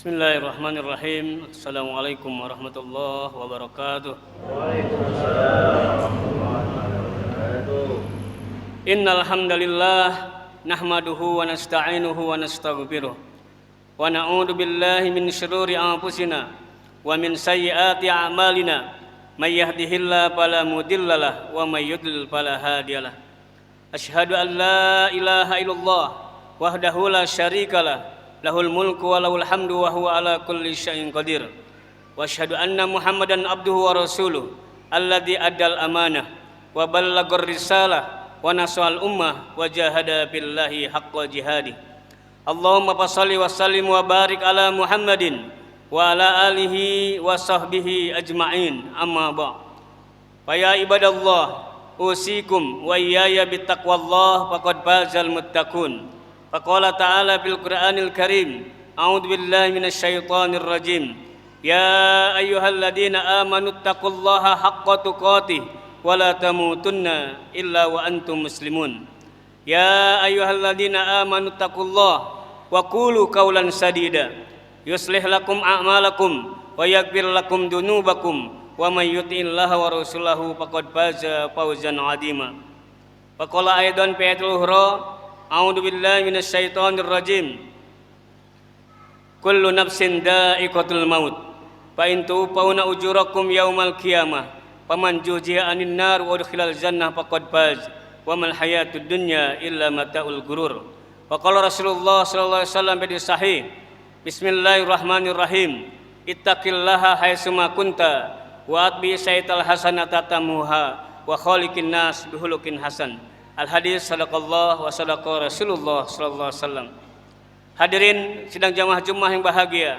Bismillahirrahmanirrahim. Assalamualaikum warahmatullahi wabarakatuh. Waalaikumsalam warahmatullahi wabarakatuh. Innal hamdalillah nahmaduhu wa nasta'inuhu wa nastaghfiruh wa na'udzu billahi min shururi anfusina wa min sayyiati a'malina may yahdihillahu fala mudhillalah wa may yudlil fala hadiyalah. Asyhadu an la ilaha illallah wahdahu la syarikalah lahul mulku wa lahul hamdu wa huwa ala kulli syai'in qadir. Wa asyhadu anna Muhammadan abduhu wa rasuluh alladzi addal amanah wa ballagar risalah wa nasal ummah wa jahada billahi haqqa jihadi. Allahumma fashalli wa sallim wa barik ala Muhammadin wa ala alihi wa sahbihi ajma'in. Amma ba'd. Fa ya ibadallah usikum wa iyaya bittaqwallah faqad fazal muttaqun. Faqala ta'ala fil Qur'anil Karim, a'udzu billahi minasyaitonir rajim. Ya ayyuhalladzina amanu taqullaha haqqa tuqatih wa la tamutunna illa wa antum muslimun. Ya ayyuhalladzina amanu taqullaha wa qulu qawlan sadida yuslih lakum a'malakum wa yaghfir lakum dunubakum wa may yuti'illaha wa rasulahu faqad faza fawzan 'azima. Faqala aidan fi ayatil ukhra, a'udzu billahi minasyaitonir rajim. Kullu nafsin dha'iqatul maut fa in tu'fauna ujurakum yaumal qiyamah faman juziya 'anil nar wa udkhilal jannah faqad faz wa mal hayatud dunya illa mata'ul ghurur. Wa qala Rasulullah sallallahu alaihi wasallam fi sahih, bismillahirrahmanirrahim, ittaqillaha haitsuma kunta wa atbi sayyi'al hasanata tamuha wa khaliqin nas bihuluqin hasan. Al-hadis sadaqallah wa sadaqa Rasulullah sallallahu alaihi wasallam. Hadirin sidang jamaah Jumat yang bahagia,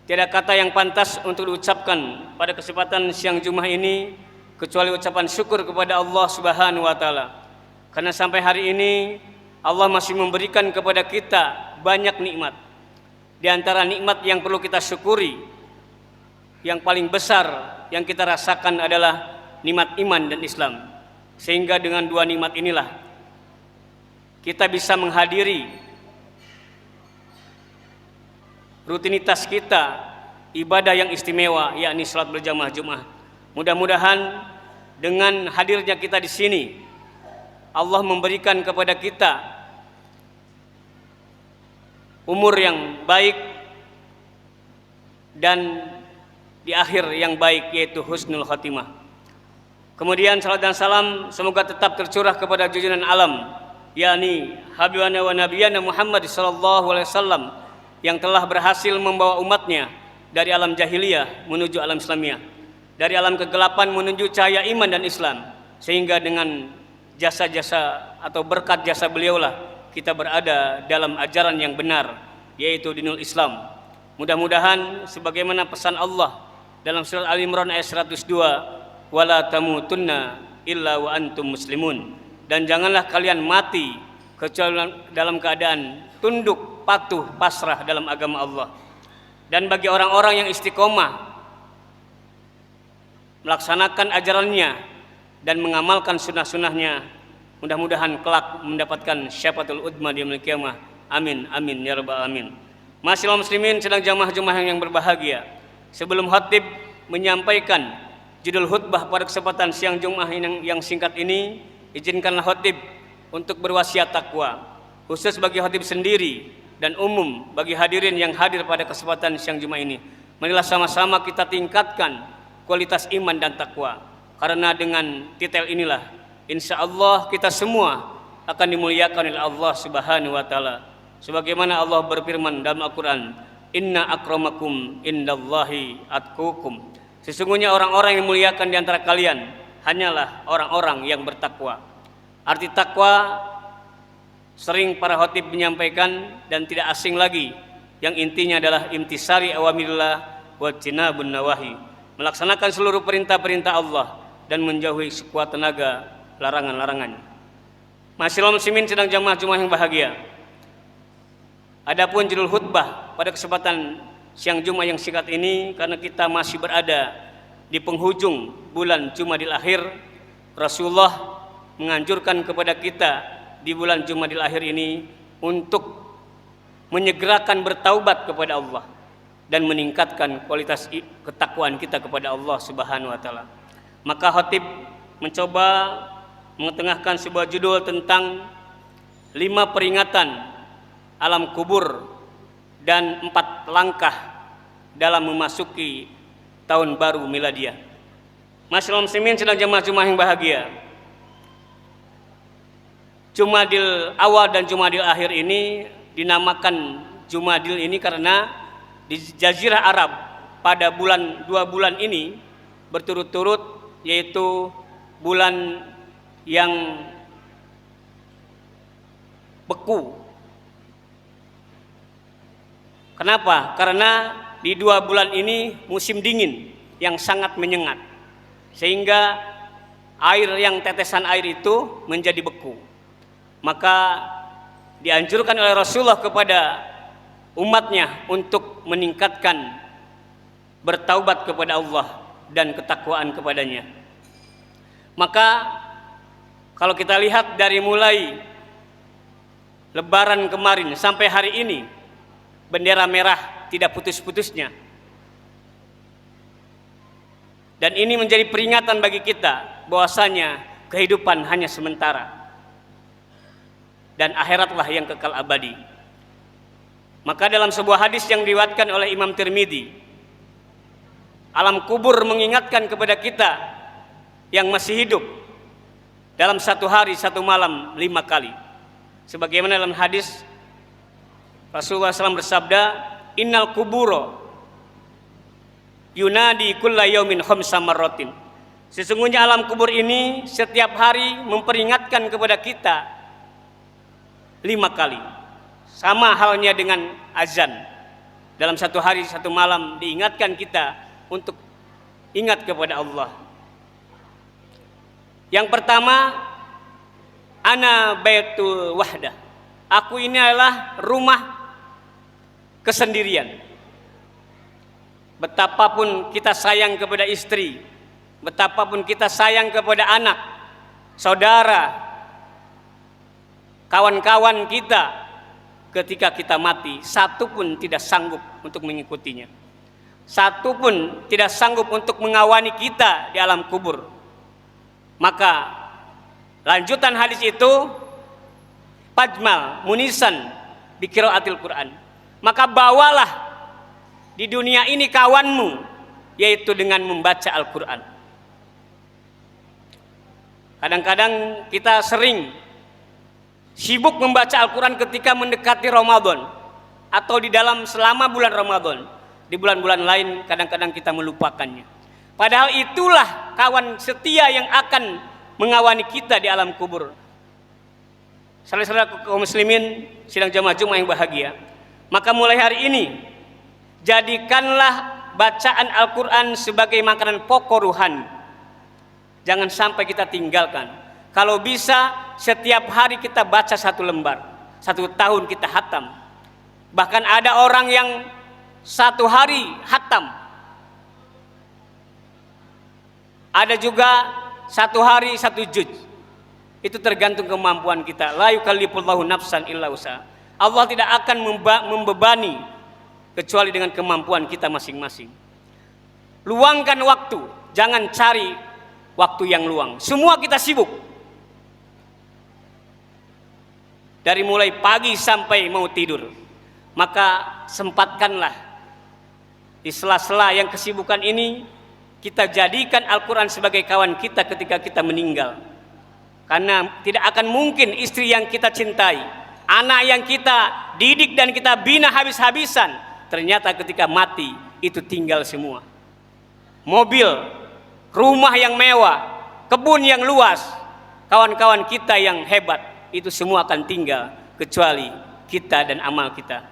tiada kata yang pantas untuk diucapkan pada kesempatan siang Jumat ini kecuali ucapan syukur kepada Allah Subhanahu wa taala. Karena sampai hari ini Allah masih memberikan kepada kita banyak nikmat. Di antara nikmat yang perlu kita syukuri, yang paling besar yang kita rasakan adalah nikmat iman dan Islam. Sehingga dengan dua nikmat inilah kita bisa menghadiri rutinitas kita ibadah yang istimewa, yakni salat berjamaah Jumat. Mudah-mudahan dengan hadirnya kita di sini Allah memberikan kepada kita umur yang baik dan di akhir yang baik, yaitu husnul khatimah. Kemudian salat dan salam semoga tetap tercurah kepada junjungan alam, yakni habibana wa nabiyana Muhammad sallallahu alaihi wasallam, yang telah berhasil membawa umatnya dari alam jahiliyah menuju alam Islamiyah, dari alam kegelapan menuju cahaya iman dan Islam, sehingga dengan jasa-jasa atau berkat jasa beliaulah kita berada dalam ajaran yang benar, yaitu dinul Islam. Mudah-mudahan sebagaimana pesan Allah dalam surat Al Imran ayat 102, wala tamutunna illa wa antum muslimun, dan janganlah kalian mati kecuali dalam keadaan tunduk, patuh, pasrah dalam agama Allah. Dan bagi orang-orang yang istiqomah melaksanakan ajarannya dan mengamalkan sunnah-sunnahnya, mudah-mudahan kelak mendapatkan syafaatul udma di yaumil qiyamah. Amin amin ya rabbal alamin. Masyiral muslimin sedang jamaah-jamaah yang berbahagia, sebelum khatib menyampaikan judul khutbah pada kesempatan siang Jumat yang singkat ini, izinkanlah khatib untuk berwasiat takwa, khusus bagi khatib sendiri dan umum bagi hadirin yang hadir pada kesempatan siang Jumat ini. Marilah sama-sama kita tingkatkan kualitas iman dan takwa, karena dengan titel inilah insya Allah kita semua akan dimuliakan oleh Allah Subhanahu wa taala. Sebagaimana Allah berfirman dalam Al-Qur'an, inna akramakum indallahi atqukum. Sesungguhnya orang-orang yang dimuliakan di antara kalian hanyalah orang-orang yang bertakwa. Arti takwa sering para khatib menyampaikan dan tidak asing lagi, yang intinya adalah imtisari awamirillah wa jinabun nawahi, melaksanakan seluruh perintah-perintah Allah dan menjauhi sekuat tenaga larangan-larangannya. Masyiral muslimin sedang jamaah Jumat yang bahagia, adapun judul khutbah pada kesempatan siang Jumat yang singkat ini, karena kita masih berada di penghujung bulan Jumadil Akhir, Rasulullah menganjurkan kepada kita di bulan Jumadil Akhir ini untuk menyegerakan bertaubat kepada Allah dan meningkatkan kualitas ketakwaan kita kepada Allah Subhanahu wa taala. Maka khatib mencoba mengetengahkan sebuah judul tentang 5 peringatan alam kubur dan 4 langkah dalam memasuki tahun baru miladiah. Masyaallah muslimin sedang jemaah-jemaah yang bahagia. Jumadil awal dan Jumadil akhir ini dinamakan Jumadil ini karena di Jazirah Arab pada 2 bulan ini berturut-turut, yaitu bulan yang beku. Kenapa? Karena di 2 bulan ini musim dingin yang sangat menyengat, sehingga air yang tetesan air itu menjadi beku. Maka dianjurkan oleh Rasulullah kepada umatnya untuk meningkatkan bertaubat kepada Allah dan ketakwaan kepadanya. Maka kalau kita lihat dari mulai Lebaran kemarin sampai hari ini, bendera merah tidak putus-putusnya. Dan ini menjadi peringatan bagi kita bahwasanya kehidupan hanya sementara dan akhiratlah yang kekal abadi. Maka dalam sebuah hadis yang diriwayatkan oleh Imam Tirmidzi, alam kubur mengingatkan kepada kita yang masih hidup dalam 1 hari 1 malam 5 kali. Sebagaimana dalam hadis Rasulullah SAW bersabda, innal kuburo yunadi kulla yaumin khamsa marratin. Sesungguhnya alam kubur ini setiap hari memperingatkan kepada kita 5 kali. Sama halnya dengan azan. Dalam 1 hari 1 malam diingatkan kita untuk ingat kepada Allah. Yang pertama, ana baitul wahdah. Aku ini adalah rumah kesendirian. Betapapun kita sayang kepada istri, betapapun kita sayang kepada anak, saudara, kawan-kawan kita, ketika kita mati, satu pun tidak sanggup untuk mengikutinya. Satu pun tidak sanggup untuk mengawani kita di alam kubur. Maka lanjutan hadis itu, fajmal munisan biqiraatil Quran. Maka bawalah di dunia ini kawanmu, yaitu dengan membaca Al-Quran. Kadang-kadang kita sering sibuk membaca Al-Quran ketika mendekati Ramadan atau di dalam selama bulan Ramadan. Di bulan-bulan lain kadang-kadang kita melupakannya. Padahal itulah kawan setia yang akan mengawani kita di alam kubur. Saudara-saudara kaum muslimin sidang jamaah Jumat yang bahagia. Maka mulai hari ini jadikanlah bacaan Al-Quran sebagai makanan pokok rohani. Jangan sampai kita tinggalkan. Kalau bisa setiap hari kita baca 1 lembar, 1 tahun kita hatam. Bahkan ada orang yang 1 hari hatam. Ada juga 1 hari 1 juz. Itu tergantung kemampuan kita. La yukallifullahu nafsan illa wus'aha. Allah tidak akan membebani kecuali dengan kemampuan kita masing-masing. Luangkan waktu, jangan cari waktu yang luang. Semua kita sibuk. Dari mulai pagi sampai mau tidur. Maka sempatkanlah di sela-sela yang kesibukan ini, kita jadikan Al-Quran sebagai kawan kita ketika kita meninggal. Karena tidak akan mungkin istri yang kita cintai, anak yang kita didik dan kita bina habis-habisan, ternyata ketika mati itu tinggal semua. Mobil, rumah yang mewah, kebun yang luas, kawan-kawan kita yang hebat, itu semua akan tinggal kecuali kita dan amal kita.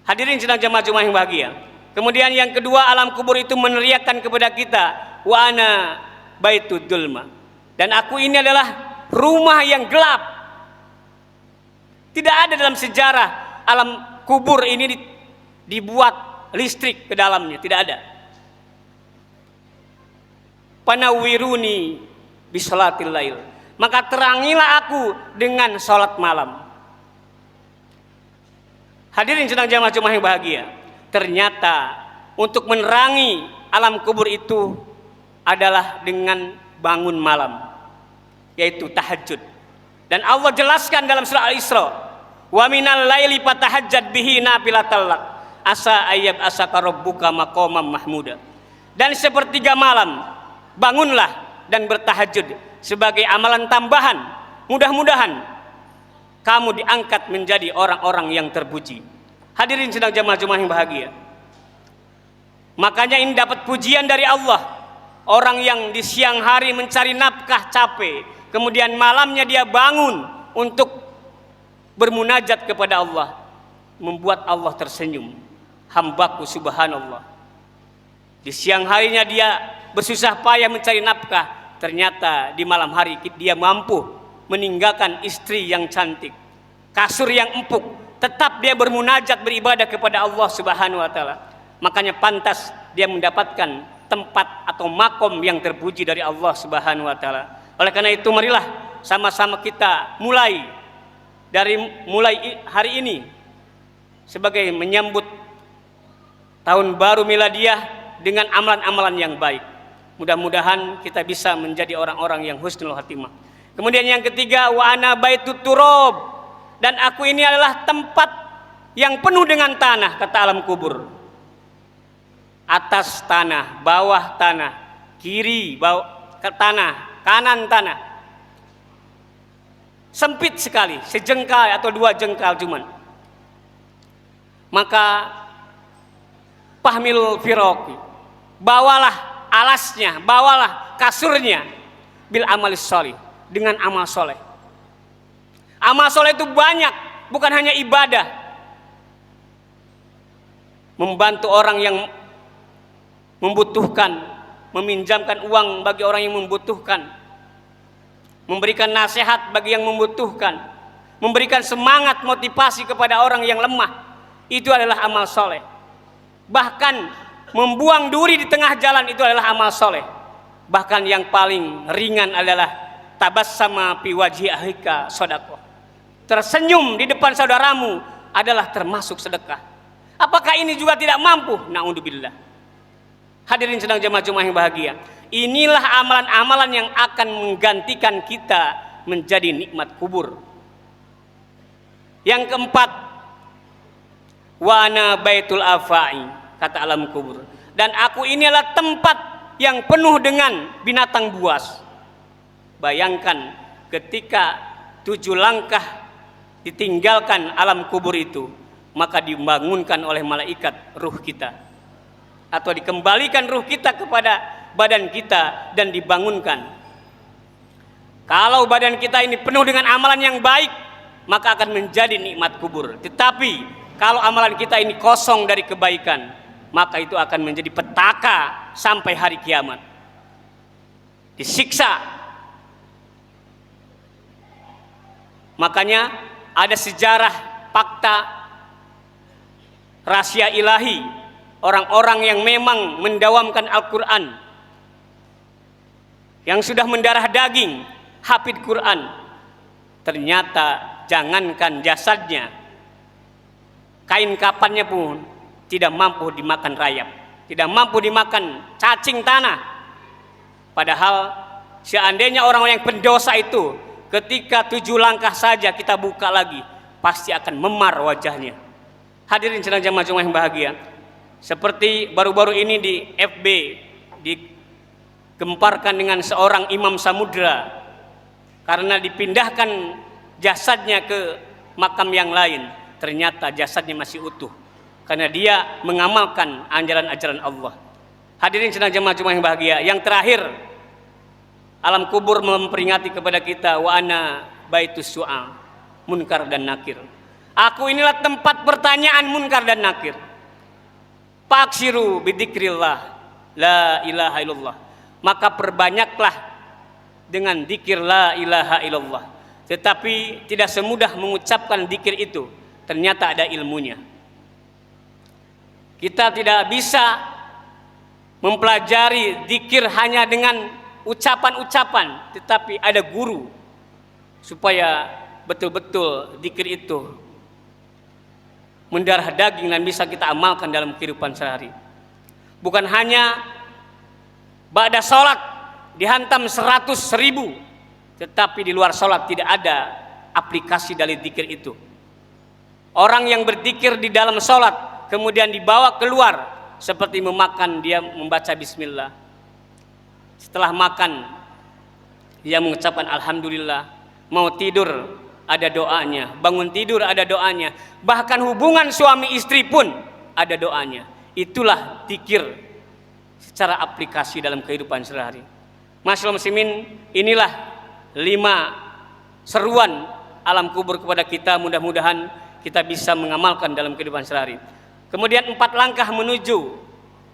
Hadirin sedang jemaah Jumat yang bahagia. Kemudian yang kedua, alam kubur itu meneriakkan kepada kita, wa ana baitud dulma. Dan aku ini adalah rumah yang gelap. Tidak ada dalam sejarah alam kubur ini dibuat listrik ke dalamnya, tidak ada. Panawiruni bisolatil lail. Maka terangilah aku dengan sholat malam. Hadirin sedang jamaah-jamaah yang bahagia, ternyata untuk menerangi alam kubur itu adalah dengan bangun malam, yaitu tahajud. Dan Allah jelaskan dalam surah Al-Isra, wa minal laili fatahajjad bihi nafilatan lak asa ayyab asaka rabbuka maqamam mahmuda. Dan sepertiga malam bangunlah dan bertahajud sebagai amalan tambahan, mudah-mudahan kamu diangkat menjadi orang-orang yang terpuji. Hadirin sedang jamaah-jamaah yang bahagia, makanya ini dapat pujian dari Allah. Orang yang di siang hari mencari nafkah capek, kemudian malamnya dia bangun untuk bermunajat kepada Allah, membuat Allah tersenyum. Hambaku subhanallah, di siang harinya dia bersusah payah mencari nafkah, ternyata di malam hari dia mampu meninggalkan istri yang cantik, kasur yang empuk, tetap dia bermunajat beribadah kepada Allah subhanahu wa ta'ala. Makanya pantas dia mendapatkan tempat atau makom yang terpuji dari Allah subhanahu wa ta'ala. Oleh karena itu marilah sama-sama kita mulai hari ini sebagai menyambut tahun baru miladiah dengan amalan-amalan yang baik. Mudah-mudahan kita bisa menjadi orang-orang yang husnul khatimah. Kemudian yang ketiga, wa ana baitut turab, dan aku ini adalah tempat yang penuh dengan tanah, kata alam kubur. Atas tanah, bawah tanah, kiri bawah ke tanah, kanan tanah. Sempit sekali, sejengkal atau 2 jengkal cuman. Maka fahmil firaqi, bawalah alasnya, bawalah kasurnya, bil amalis sholih, dengan amal soleh. Amal soleh itu banyak, bukan hanya ibadah. Membantu orang yang membutuhkan, meminjamkan uang bagi orang yang membutuhkan, memberikan nasihat bagi yang membutuhkan, memberikan semangat motivasi kepada orang yang lemah, itu adalah amal soleh. Bahkan membuang duri di tengah jalan itu adalah amal soleh. Bahkan yang paling ringan adalah tabassama fi wajhi akhika shadaqah, tersenyum di depan saudaramu adalah termasuk sedekah. Apakah ini juga tidak mampu? Na'udzubillah. Hadirin sedang jemaah-jemaah yang bahagia, inilah amalan-amalan yang akan menggantikan kita menjadi nikmat kubur. Yang keempat, wa ana baitul afai, kata alam kubur, dan aku ini adalah tempat yang penuh dengan binatang buas. Bayangkan ketika 7 langkah ditinggalkan alam kubur itu, maka dibangunkan oleh malaikat ruh kita, atau dikembalikan ruh kita kepada badan kita dan dibangunkan. Kalau badan kita ini penuh dengan amalan yang baik, maka akan menjadi nikmat kubur. Tetapi kalau amalan kita ini kosong dari kebaikan, maka itu akan menjadi petaka sampai hari kiamat, disiksa. Makanya ada sejarah fakta rahasia ilahi, orang-orang yang memang mendawamkan Al-Quran, yang sudah mendarah daging, hafid Quran, ternyata jangankan jasadnya, kain kapannya pun tidak mampu dimakan rayap, tidak mampu dimakan cacing tanah. Padahal seandainya orang-orang yang pendosa itu, ketika 7 langkah saja kita buka lagi, pasti akan memar wajahnya. Hadirin sedang jemaah-jemaah yang bahagia, seperti baru-baru ini di FB digemparkan dengan seorang imam samudra karena dipindahkan jasadnya ke makam yang lain, ternyata jasadnya masih utuh karena dia mengamalkan ajaran-ajaran Allah. Hadirin sedang jemaah-jemaah yang bahagia, yang terakhir, alam kubur memperingati kepada kita, wa ana baitus su'al, munkar dan nakir. Aku inilah tempat pertanyaan munkar dan nakir. Faksiru bidzikrillah la ilaha illallah, maka perbanyaklah dengan dzikir la ilaha illallah. Tetapi tidak semudah mengucapkan dzikir itu, ternyata ada ilmunya. Kita tidak bisa mempelajari dzikir hanya dengan ucapan-ucapan, tetapi ada guru supaya betul-betul dzikir itu mendarah daging dan bisa kita amalkan dalam kehidupan sehari. Bukan hanya ba'da sholat dihantam 100.000, tetapi di luar sholat tidak ada aplikasi dari zikir itu. Orang yang berzikir di dalam sholat kemudian dibawa keluar seperti memakan, dia membaca bismillah. Setelah makan dia mengucapkan alhamdulillah. Mau tidur ada doanya, bangun tidur ada doanya, bahkan hubungan suami istri pun ada doanya. Itulah zikir secara aplikasi dalam kehidupan sehari-hari. Masyaallah muslimin, inilah 5 seruan alam kubur kepada kita. Mudah-mudahan kita bisa mengamalkan dalam kehidupan sehari-hari. Kemudian 4 langkah menuju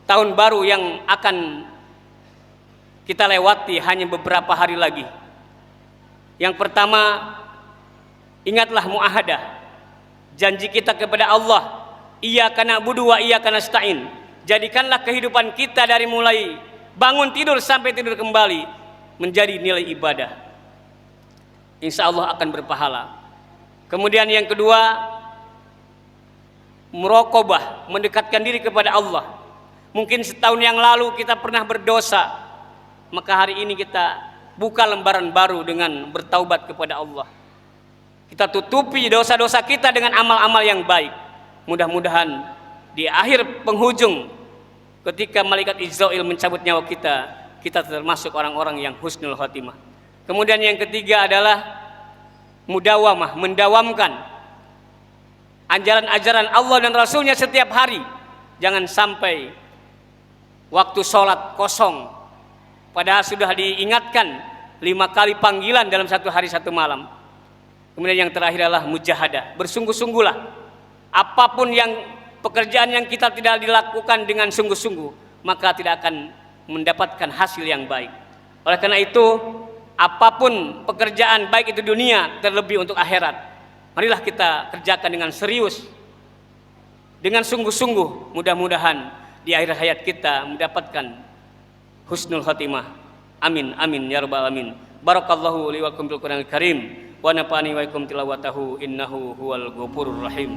tahun baru yang akan kita lewati hanya beberapa hari lagi. Yang pertama, ingatlah muahadah, janji kita kepada Allah. Iyyaka na'budu wa iyyaka nasta'in. Jadikanlah kehidupan kita dari mulai bangun tidur sampai tidur kembali menjadi nilai ibadah. Insya Allah akan berpahala. Kemudian yang kedua, muraqabah, mendekatkan diri kepada Allah. Mungkin setahun yang lalu kita pernah berdosa, maka hari ini kita buka lembaran baru dengan bertaubat kepada Allah. Kita tutupi dosa-dosa kita dengan amal-amal yang baik. Mudah-mudahan di akhir penghujung ketika malaikat Israil mencabut nyawa kita, kita termasuk orang-orang yang husnul khotimah. Kemudian yang ketiga adalah mudawamah, mendawamkan ajaran-ajaran Allah dan Rasulnya setiap hari. Jangan sampai waktu sholat kosong, padahal sudah diingatkan 5 kali panggilan dalam satu hari satu malam. Kemudian yang terakhir adalah mujahadah, bersungguh-sungguhlah. Apapun yang pekerjaan yang kita tidak dilakukan dengan sungguh-sungguh, maka tidak akan mendapatkan hasil yang baik. Oleh karena itu, apapun pekerjaan, baik itu dunia terlebih untuk akhirat, marilah kita kerjakan dengan serius, dengan sungguh-sungguh. Mudah-mudahan di akhir hayat kita mendapatkan husnul khotimah. Amin amin ya rabbal alamin. Barakallahu li wa lakum bil Qur'anil karim wa nafa'ani wa ikum tilawatahu innahu huwal ghafurur rahim.